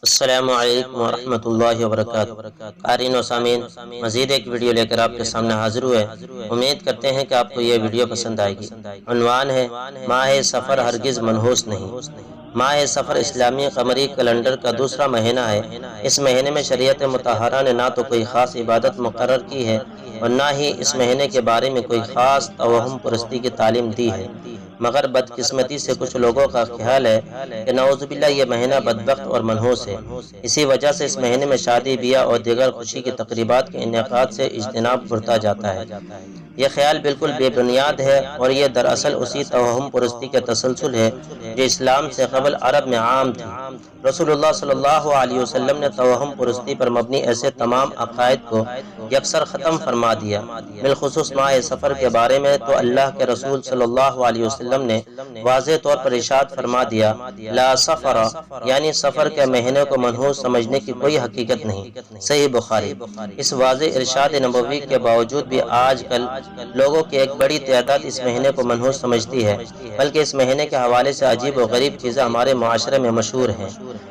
السلام علیکم ورحمۃ اللہ وبرکاتہ۔ قارئین و سامعین، مزید ایک ویڈیو لے کر آپ کے سامنے حاضر ہوئے۔ امید کرتے ہیں کہ آپ کو یہ ویڈیو پسند آئے گی۔ عنوان ہے ماہ سفر ہرگز منحوس نہیں۔ ماہ سفر اسلامی قمری کیلنڈر کا دوسرا مہینہ ہے۔ اس مہینے میں شریعت مطہرہ نے نہ تو کوئی خاص عبادت مقرر کی ہے اور نہ ہی اس مہینے کے بارے میں کوئی خاص توہم پرستی کی تعلیم دی ہے، مگر بدقسمتی سے کچھ لوگوں کا خیال ہے کہ نعوذ باللہ یہ مہینہ بدبخت اور منحوس ہے۔ اسی وجہ سے اس مہینے میں شادی بیاہ اور دیگر خوشی کی تقریبات کے انعقاد سے اجتناب برتا جاتا ہے۔ یہ خیال بالکل بے بنیاد ہے اور یہ دراصل اسی توہم پرستی کا تسلسل ہے جو اسلام سے قبل عرب میں عام تھی۔ رسول اللہ صلی اللہ علیہ وسلم نے توہم پرستی پر مبنی ایسے تمام عقائد کو یکسر ختم فرما دیا۔ بالخصوص ماہ سفر کے بارے میں تو اللہ کے رسول صلی اللہ علیہ وسلم نے واضح طور پر ارشاد فرما دیا، لا سفر، یعنی سفر کے مہینے کو منحوس سمجھنے کی کوئی حقیقت نہیں۔ صحیح بخاری۔ اس واضح ارشاد نبوی کے باوجود بھی آج کل لوگوں کی ایک بڑی تعداد اس مہینے کو منحوس سمجھتی ہے، بلکہ اس مہینے کے حوالے سے عجیب و غریب چیزیں ہمارے معاشرے میں مشہور ہیں۔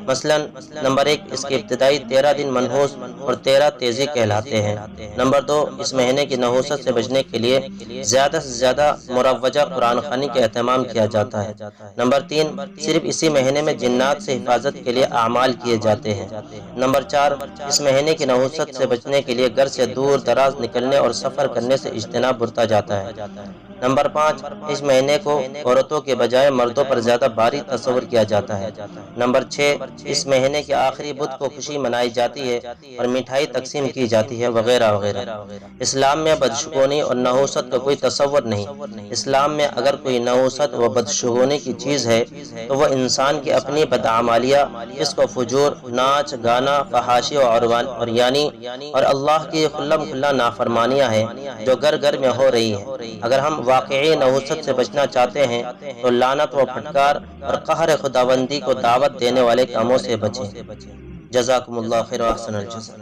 مثلا نمبر 1، اس کے ابتدائی 13 دن منحوس اور 13 تیزی کہلاتے ہیں۔ نمبر 2، اس مہینے کی نحوست سے بچنے کے لیے زیادہ سے زیادہ مروجہ قرآن خوانی کا اہتمام کیا جاتا ہے۔ نمبر 3، صرف اسی مہینے میں جنات سے حفاظت کے لیے اعمال کیے جاتے ہیں۔ نمبر 4، اس مہینے کی نحوست سے بچنے کے لیے گھر سے دور دراز نکلنے اور سفر کرنے سے اجتناب برتا جاتا ہے۔ نمبر 5، اس مہینے کو عورتوں کے بجائے مردوں پر زیادہ بھاری تصور کیا جاتا ہے۔ نمبر 6، اس مہینے کے آخری بدھ کو خوشی منائی جاتی ہے اور مٹھائی تقسیم کی جاتی ہے، وغیرہ وغیرہ۔ اسلام میں بدشگونی اور نحوست کا کوئی تصور نہیں۔ اسلام میں اگر کوئی نحوست و بدشگونی کی چیز ہے تو وہ انسان کی اپنی بدعمالیہ، جس کو فجور، ناچ گانا، فحاشی و عریانی اور اللہ کی کھلم کھلا نافرمانیاں ہیں جو گھر گھر میں ہو رہی ہیں۔ اگر ہم واقعی نحوست سے بچنا چاہتے ہیں تو لعنت و پھٹکار اور قہر خداوندی کو دعوت دینے والے کاموں سے بچیں۔ جزاکم اللہ خیر و احسن الجزا۔